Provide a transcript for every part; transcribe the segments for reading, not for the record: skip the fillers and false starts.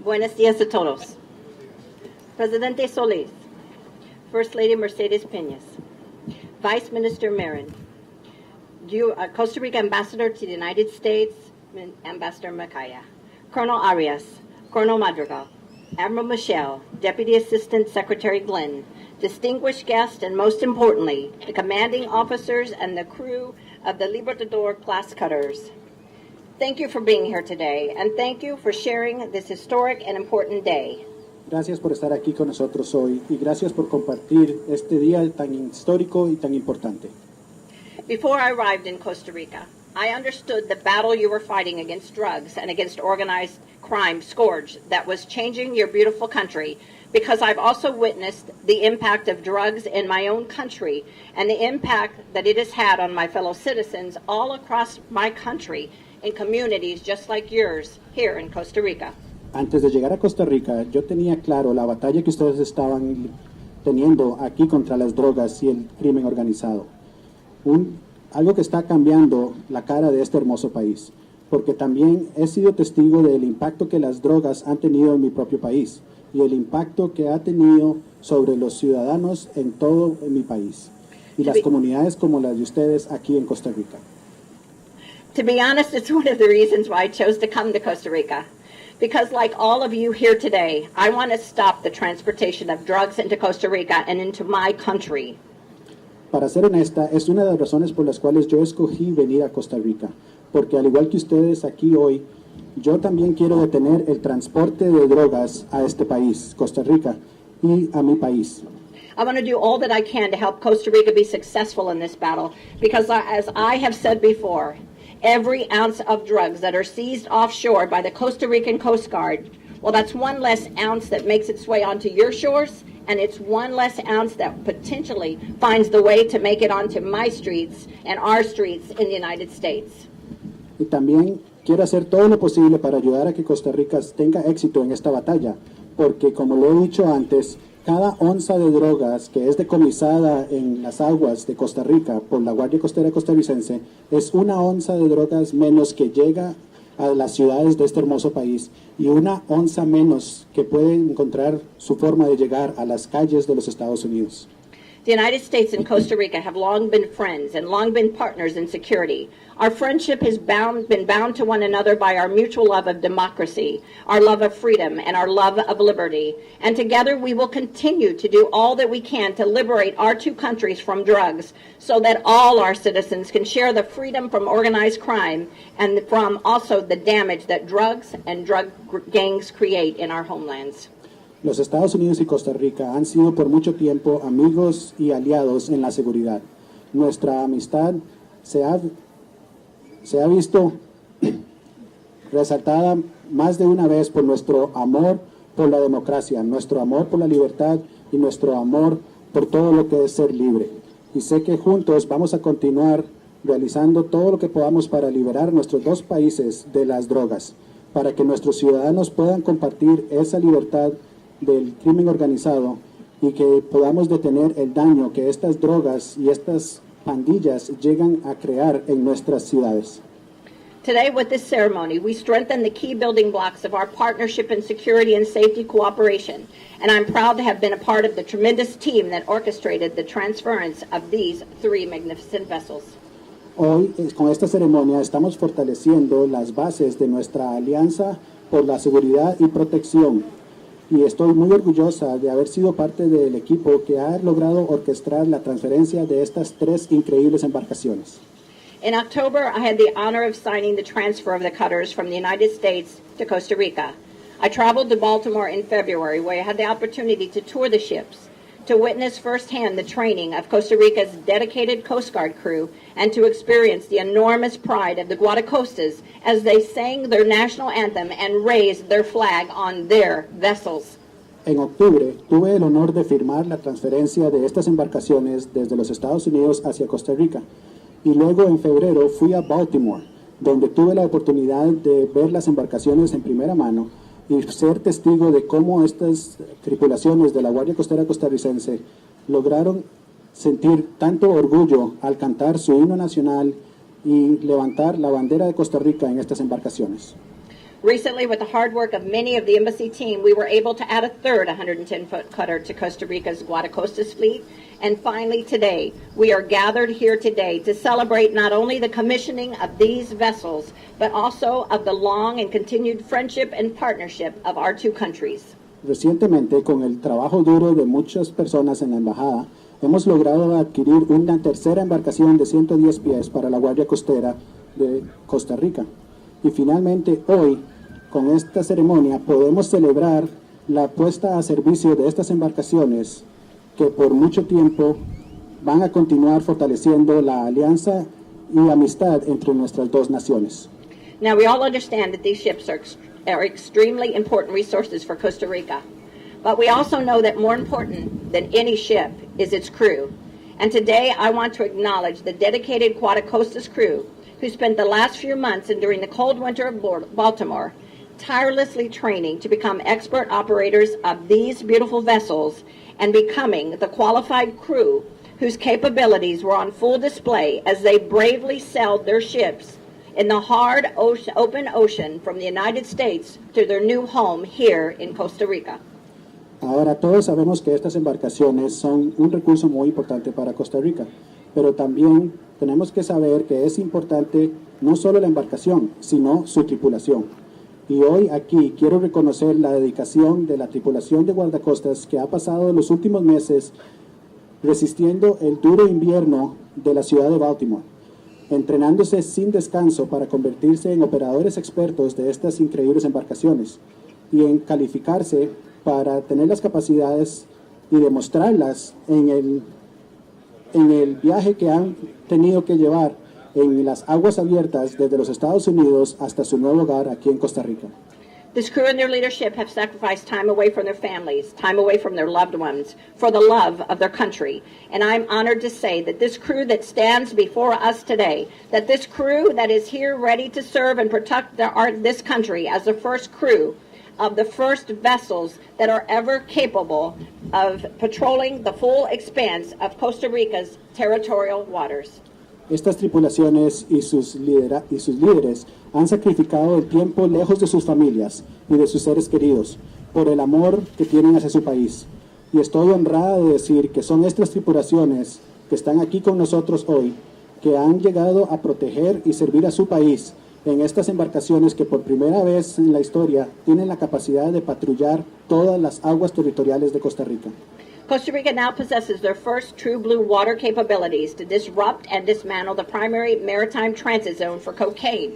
Buenos días a todos. Presidente Solís, First Lady Mercedes Peñas, Vice Minister Marin, Costa Rica Ambassador to the United States, Ambassador Macaya, Colonel Arias, Colonel Madrigal, Admiral Michel, Deputy Assistant Secretary Glenn, distinguished guests, and most importantly, the commanding officers and the crew of the Libertador class cutters. Thank you for being here today, and thank you for sharing this historic and important day. Gracias por estar aquí con nosotros hoy y gracias por compartir este día tan histórico y tan importante. Before I arrived in Costa Rica, I understood the battle you were fighting against drugs and against organized crime scourge that was changing your beautiful country, because I've also witnessed the impact of drugs in my own country and the impact that it has had on my fellow citizens all across my country in communities just like yours here in Costa Rica. Antes de llegar a Costa Rica, yo tenía claro la batalla que ustedes estaban teniendo aquí contra las drogas y el crimen organizado. Algo que está cambiando la cara de este hermoso país, porque también he sido testigo del impacto que las drogas han tenido en mi propio país y el impacto que ha tenido sobre los ciudadanos en todo mi país y las comunidades como las de ustedes aquí en Costa Rica. To be honest, it's one of the reasons why I chose to come to Costa Rica. Because like all of you here today, I want to stop the transportation of drugs into Costa Rica and into my country. Para ser honesta, es una de las razones por las cuales yo escogí venir a Costa Rica. Porque al igual que ustedes aquí hoy, yo también quiero detener el transporte de drogas a este país, Costa Rica, y a mi país. I want to do all that I can to help Costa Rica be successful in this battle. Because as I have said before, every ounce of drugs that are seized offshore by the Costa Rican Coast Guard, well, that's one less ounce that makes its way onto your shores, and it's one less ounce that potentially finds the way to make it onto my streets and our streets in the United States. Y también quiero hacer todo lo posible para ayudar a que Costa Rica tenga éxito en esta batalla, porque como lo he dicho antes, cada onza de drogas que es decomisada en las aguas de Costa Rica por la Guardia Costera costarricense es una onza de drogas menos que llega a las ciudades de este hermoso país y una onza menos que puede encontrar su forma de llegar a las calles de los Estados Unidos. The United States and Costa Rica have long been friends and long been partners in security. Our friendship has been bound to one another by our mutual love of democracy, our love of freedom, and our love of liberty. And together we will continue to do all that we can to liberate our two countries from drugs so that all our citizens can share the freedom from organized crime and from also the damage that drugs and drug gangs create in our homelands. Los Estados Unidos y Costa Rica han sido por mucho tiempo amigos y aliados en la seguridad. Nuestra amistad se ha visto resaltada más de una vez por nuestro amor por la democracia, nuestro amor por la libertad y nuestro amor por todo lo que es ser libre. Y sé que juntos vamos a continuar realizando todo lo que podamos para liberar nuestros dos países de las drogas, para que nuestros ciudadanos puedan compartir esa libertad del crimen organizado y que podamos detener el daño que estas drogas y estas pandillas llegan a crear en nuestras ciudades. Today, with this ceremony, we strengthen the key building blocks of our partnership in security and safety cooperation, and I'm proud to have been a part of the tremendous team that orchestrated the transference of these three magnificent vessels. Hoy, con esta ceremonia, estamos fortaleciendo las bases de nuestra alianza por la seguridad y protección. Y estoy muy orgullosa de haber sido parte del equipo que ha logrado orquestar la transferencia de estas tres increíbles embarcaciones. In October, I had the honor of signing the transfer of the cutters from the United States to Costa Rica. I traveled to Baltimore in February, where I had the opportunity to tour the ships, to witness firsthand the training of Costa Rica's dedicated Coast Guard crew, and to experience the enormous pride of the Guardacostas as they sang their national anthem and raised their flag on their vessels. En octubre tuve el honor de firmar la transferencia de estas embarcaciones desde los Estados Unidos hacia Costa Rica. Y luego en febrero fui a Baltimore, donde tuve la oportunidad de ver las embarcaciones en primera mano y ser testigo de cómo estas tripulaciones de la Guardia Costera costarricense lograron sentir tanto orgullo al cantar su himno nacional y levantar la bandera de Costa Rica en estas embarcaciones. Recently, with the hard work of many of the embassy team, we were able to add a third 110-foot cutter to Costa Rica's Guardacostas fleet. And finally, today, we are gathered here today to celebrate not only the commissioning of these vessels, but also of the long and continued friendship and partnership of our two countries. Recientemente, con el trabajo duro de muchas personas en la embajada, hemos logrado adquirir una tercera embarcación de 110 pies para la Guardia Costera de Costa Rica. Y finalmente, hoy, con esta ceremonia, podemos celebrar la puesta a servicio de estas embarcaciones que por mucho tiempo van a continuar fortaleciendo la alianza y amistad entre nuestras dos naciones. Now, we all understand that these ships are extremely important resources for Costa Rica. But we also know that more important than any ship is its crew. And today I want to acknowledge the dedicated Guardacostas crew who spent the last few months and during the cold winter of Baltimore tirelessly training to become expert operators of these beautiful vessels and becoming the qualified crew whose capabilities were on full display as they bravely sailed their ships in the hard open ocean from the United States to their new home here in Costa Rica. Ahora todos sabemos que estas embarcaciones son un recurso muy importante para Costa Rica, pero también tenemos que saber que es importante no solo la embarcación, sino su tripulación. Y hoy aquí quiero reconocer la dedicación de la tripulación de guardacostas que ha pasado los últimos meses resistiendo el duro invierno de la ciudad de Baltimore, entrenándose sin descanso para convertirse en operadores expertos de estas increíbles embarcaciones y en calificarse para tener las capacidades y demostrarlas en el viaje que han tenido que llevar en las aguas abiertas desde los Estados Unidos hasta su nuevo hogar aquí en Costa Rica. This crew and their leadership have sacrificed time away from their families, time away from their loved ones, for the love of their country. And I'm honored to say that this crew that stands before us today, that this crew that is here ready to serve and protect this country as the first crew of the first vessels that are ever capable of patrolling the full expanse of Costa Rica's territorial waters. Estas tripulaciones y sus líderes han sacrificado el tiempo lejos de sus familias y de sus seres queridos por el amor que tienen hacia su país. Y estoy honrada de decir que son estas tripulaciones que están aquí con nosotros hoy, que han llegado a proteger y servir a su país en estas embarcaciones que por primera vez en la historia tienen la capacidad de patrullar todas las aguas territoriales de Costa Rica. Costa Rica now possesses their first true blue water capabilities to disrupt and dismantle the primary maritime transit zone for cocaine,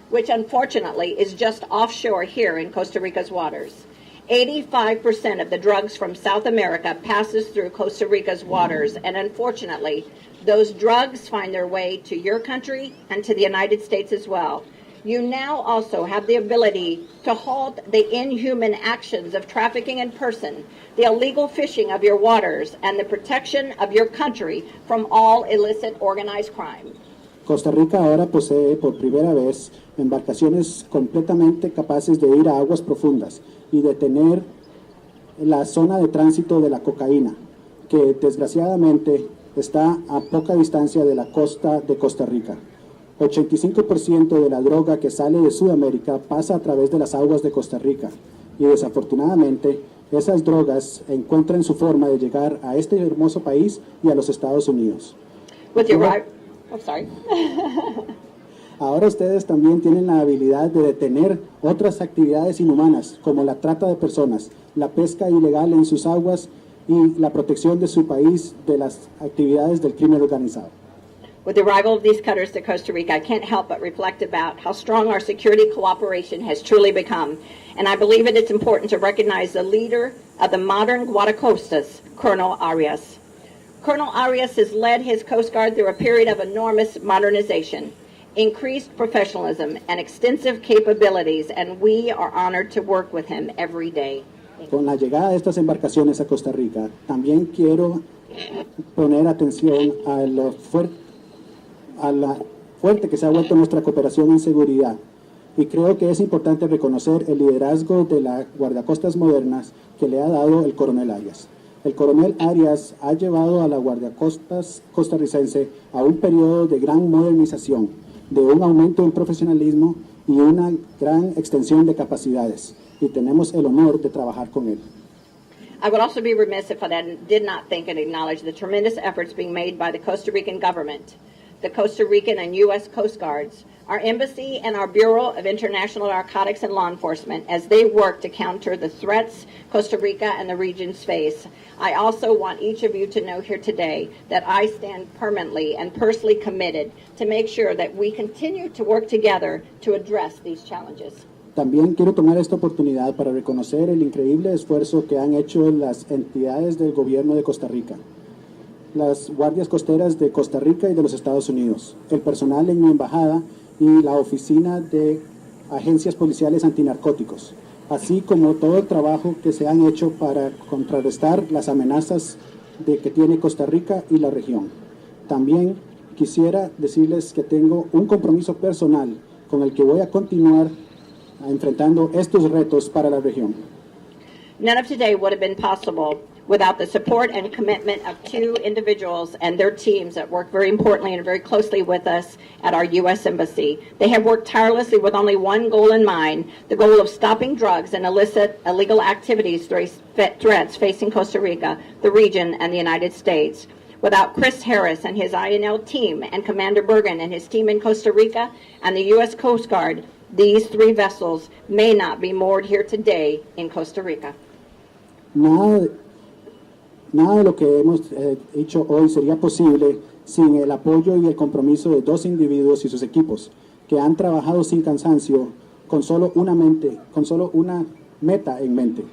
which unfortunately is just offshore here in Costa Rica's waters. 85% of the drugs from South America passes through Costa Rica's waters, and unfortunately, those drugs find their way to your country and to the United States as well. You now also have the ability to halt the inhuman actions of trafficking in person, the illegal fishing of your waters, and the protection of your country from all illicit organized crime. Costa Rica ahora posee por primera vez embarcaciones completamente capaces de ir a aguas profundas y detener la zona de tránsito de la cocaína, que desgraciadamente está a poca distancia de la costa de Costa Rica. 85% de la droga que sale de Sudamérica pasa a través de las aguas de Costa Rica y desafortunadamente esas drogas encuentran su forma de llegar a este hermoso país y a los Estados Unidos. Ahora ustedes también tienen la habilidad de detener otras actividades inhumanas como la trata de personas, la pesca ilegal en sus aguas y la protección de su país de las actividades del crimen organizado. With the arrival of these cutters to Costa Rica, I can't help but reflect about how strong our security cooperation has truly become. And I believe it is important to recognize the leader of the modern Guardacostas, Colonel Arias. Colonel Arias has led his Coast Guard through a period of enormous modernization, increased professionalism, and extensive capabilities, and we are honored to work with him every day. Con la llegada de estas embarcaciones a Costa Rica, también quiero poner atención a la fuerte que se ha vuelto nuestra cooperación en seguridad. Y creo que es importante reconocer el liderazgo de las guardacostas modernas que le ha dado el coronel Arias. El coronel Arias ha llevado a la guardacostas costarricense a un periodo de gran modernización, de un aumento en profesionalismo y una gran extensión de capacidades, y tenemos el honor de trabajar con él. I would also be remiss if I did not thank and acknowledge the tremendous efforts being made by the Costa Rican government, the Costa Rican and U.S. Coast Guards, our embassy, and our Bureau of International Narcotics and Law Enforcement as they work to counter the threats Costa Rica and the regions face. I also want each of you to know here today that I stand permanently and personally committed to make sure that we continue to work together to address these challenges. También quiero tomar esta oportunidad para reconocer el increíble esfuerzo que han hecho las entidades del gobierno de Costa Rica, las guardias costeras de Costa Rica y de los Estados Unidos, el personal en mi embajada y la oficina de agencias policiales antinarcóticos, así como todo el trabajo que se han hecho para contrarrestar las amenazas que tiene Costa Rica y la región. También quisiera decirles que tengo un compromiso personal con el que voy a continuar enfrentando estos retos para la región. None of today would have been possible without the support and commitment of two individuals and their teams that work very importantly and very closely with us at our U.S. Embassy. They have worked tirelessly with only one goal in mind, the goal of stopping drugs and illicit illegal activities threats facing Costa Rica, the region, and the United States. Without Chris Harris and his INL team and Commander Bergen and his team in Costa Rica and the U.S. Coast Guard, these three vessels may not be moored here today in Costa Rica. Nada de lo que hemos hecho hoy sería posible sin el apoyo y el compromiso de dos individuos y sus equipos, que han trabajado sin cansancio con solo una meta en mente.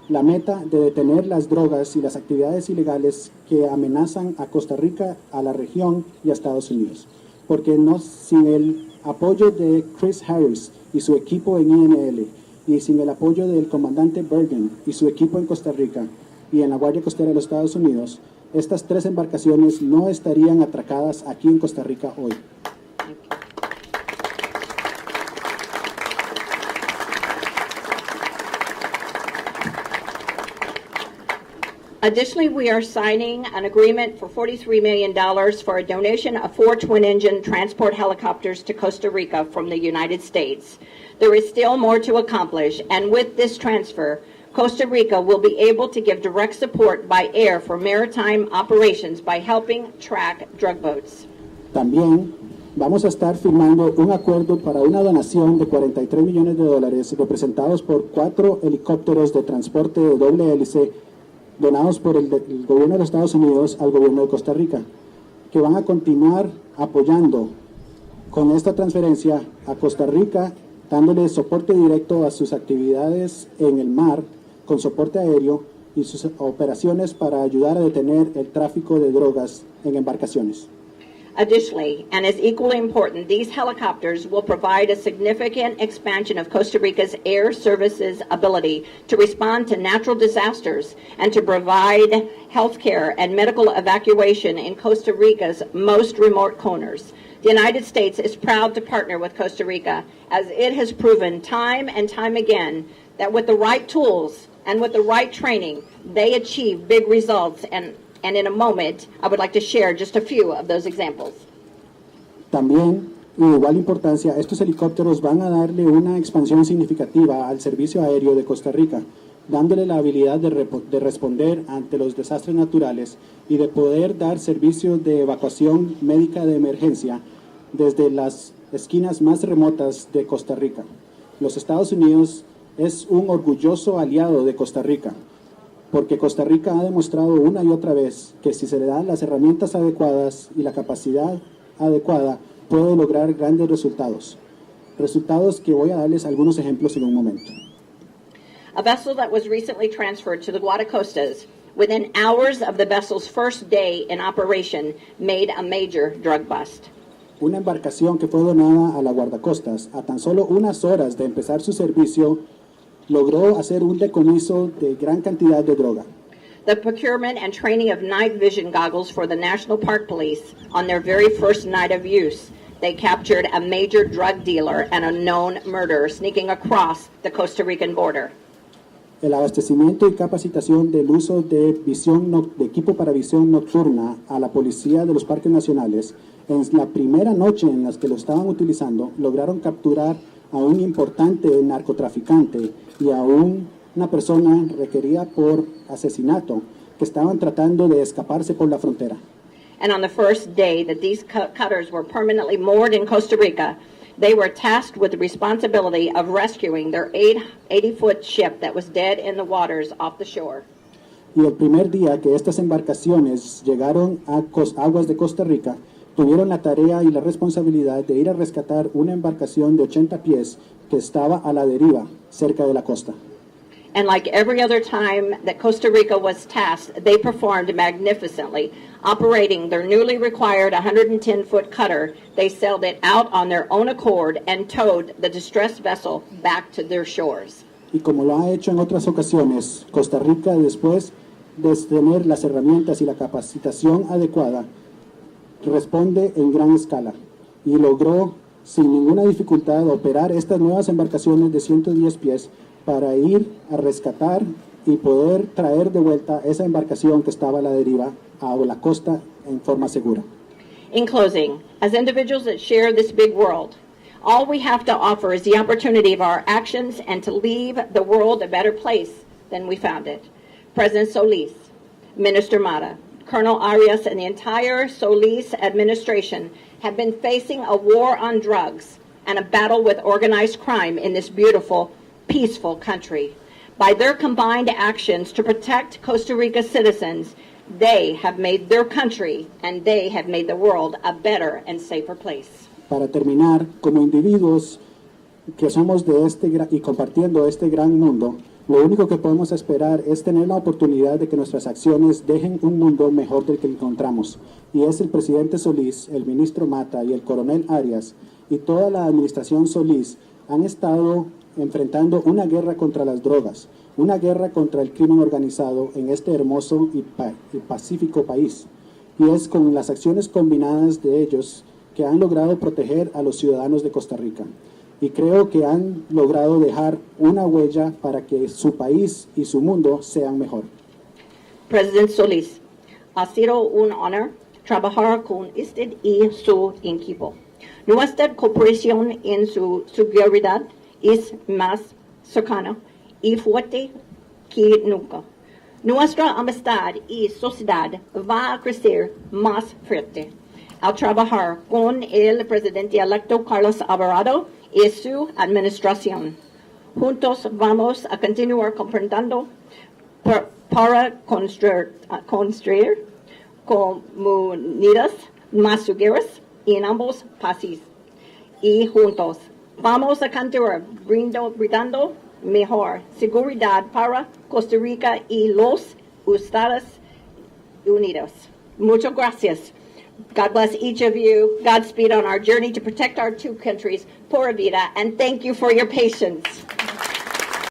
La meta de detener las drogas y las actividades ilegales que amenazan a Costa Rica, a la región y a Estados Unidos. Porque sin el apoyo de Chris Harris y su equipo en INL, y sin el apoyo del comandante Bergen y su equipo en Costa Rica y en la Guardia Costera de los Estados Unidos, estas tres embarcaciones no estarían atracadas aquí en Costa Rica hoy. Additionally, we are signing an agreement for $43 million for a donation of 4 twin-engine transport helicopters to Costa Rica from the United States. There is still more to accomplish, and with this transfer, Costa Rica will be able to give direct support by air for maritime operations by helping track drug boats. También vamos a estar firmando un acuerdo para una donación de $43 millones representados por 4 helicópteros de transporte de doble hélice donados por el gobierno de los Estados Unidos al gobierno de Costa Rica, que van a continuar apoyando con esta transferencia a Costa Rica, dándole soporte directo a sus actividades en el mar, con soporte aéreo y sus operaciones para ayudar a detener el tráfico de drogas en embarcaciones. Additionally, and as equally important, these helicopters will provide a significant expansion of Costa Rica's air services ability to respond to natural disasters and to provide health care and medical evacuation in Costa Rica's most remote corners. The United States is proud to partner with Costa Rica, as it has proven time and time again that with the right tools and with the right training, they achieve big results. And in a moment, I would like to share just a few of those examples. También, y de igual importancia, estos helicópteros van a darle una expansión significativa al servicio aéreo de Costa Rica, dándole la habilidad de responder ante los desastres naturales y de poder dar servicios de evacuación médica de emergencia desde las esquinas más remotas de Costa Rica. Los Estados Unidos es un orgulloso aliado de Costa Rica, porque Costa Rica ha demostrado una y otra vez que si se le dan las herramientas adecuadas y la capacidad adecuada, puede lograr grandes resultados. Resultados que voy a darles algunos ejemplos en un momento. A vessel that was recently transferred to the Guadacostas, within hours of the vessel's first day in operation, made a major drug bust. Una embarcación que fue donada a la guardacostas a tan solo unas horas de empezar su servicio logró hacer un decomiso de gran cantidad de droga. The procurement and training of night vision goggles for the National Park Police on their very first night of use, they captured a major drug dealer and a known murderer sneaking across the Costa Rican border. El abastecimiento y capacitación del uso de equipo para visión nocturna a la policía de los parques nacionales, en la primera noche en la que lo estaban utilizando, lograron capturar a un importante narcotraficante y a una persona requerida por asesinato que estaban tratando de escaparse por la frontera. And on the first day that these cutters were permanently moored in Costa Rica, they were tasked with the responsibility of rescuing their 80-foot ship that was dead in the waters off the shore. Y el primer día que estas embarcaciones llegaron a aguas de Costa Rica, tuvieron la tarea y la responsabilidad de ir a rescatar una embarcación de 80 pies que estaba a la deriva cerca de la costa. And like every other time that Costa Rica was tasked, they performed magnificently. Operating their newly required 110-foot cutter, they sailed it out on their own accord and towed the distressed vessel back to their shores. Y como lo ha hecho en otras ocasiones, Costa Rica, después de tener las herramientas y la capacitación adecuada, responde en gran escala y logró sin ninguna dificultad operar estas nuevas embarcaciones de 110 pies para ir a rescatar y poder traer de vuelta esa embarcación que estaba a la deriva a la costa en forma segura. In closing, as individuals that share this big world, all we have to offer is the opportunity of our actions and to leave the world a better place than we found it. President Solis, Minister Mata, Colonel Arias, and the entire Solis administration have been facing a war on drugs and a battle with organized crime in this beautiful, peaceful country. By their combined actions to protect Costa Rica's citizens, they have made their country and they have made the world a better and safer place. Para terminar, como individuos que somos de y compartiendo este gran mundo, lo único que podemos esperar es tener la oportunidad de que nuestras acciones dejen un mundo mejor del que encontramos. Y es el presidente Solís, el ministro Mata y el coronel Arias y toda la administración Solís han estado enfrentando una guerra contra las drogas, una guerra contra el crimen organizado en este hermoso y pacífico país. Y es con las acciones combinadas de ellos que han logrado proteger a los ciudadanos de Costa Rica. Y creo que han logrado dejar una huella para que su país y su mundo sean mejor. President Solis, ha sido un honor trabajar con usted y su equipo. Nuestra cooperación en su seguridad es más cercana y fuerte que nunca. Nuestra amistad y sociedad va a crecer más fuerte al trabajar con el presidente electo Carlos Alvarado y su administración. Juntos vamos a continuar comprendiendo para construir comunidades más seguras en ambos países. Y juntos vamos a continuar brindando mejor seguridad para Costa Rica y los Estados Unidos. Muchas gracias. God bless each of you. Godspeed on our journey to protect our two countries. Pura vida. And thank you for your patience.